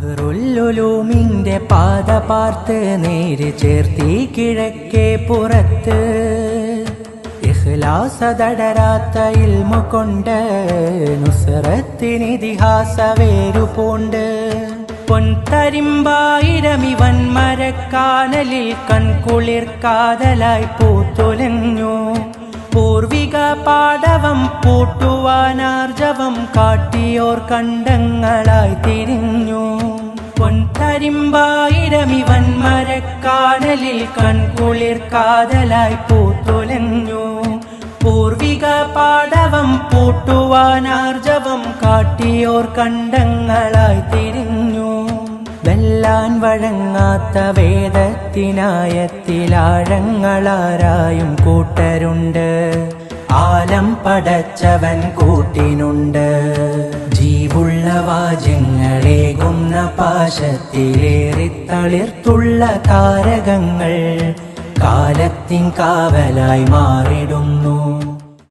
ബഹ്റുല്ലുലൂമിന്റെ പാത പാർത്ത് നേര് ചേർത്തി കിഴക്കേ പുറത്ത് ഇഖ്ലാസതടരാത്ത ഇൽമു കൊണ്ട് നുസ്രത്തിനിതിഹാസ വേരുപൂണ്ട് പൊൻതരിമ്പായിരമിവൻ മരക്കാനലിൽ കൺകുളിർ കാതലായി പൂത്തുലഞ്ഞു പൂർവിക പാടവം പൂട്ടുവാനാർജവം കാട്ടിയോർ കണ്ടങ്ങളായി തിരിഞ്ഞു പൊൻതരിമ്പായിരമിവൻ മരക്കാനലിൽ കൺകുളിർ കാതലായി പൂത്തുലഞ്ഞു പൂർവിക പാടവം പൂട്ടുവാനാർജവം കാട്ടിയോർ കണ്ടങ്ങളായി തിരിഞ്ഞു വെല്ലാൻ വഴങ്ങാത്ത വേദത്തിനായത്തിലാഴങ്ങളാരായും കൂട്ടരുണ്ട് ആലം പടച്ചവൻ കൂട്ടിനുണ്ട് ജീവുള്ള വാചങ്ങളേകുന്ന പാശത്തിലേറിത്തളിർത്തുള്ള താരകങ്ങൾ കാലത്തിൻ കാവലായി മാറിടുന്നു.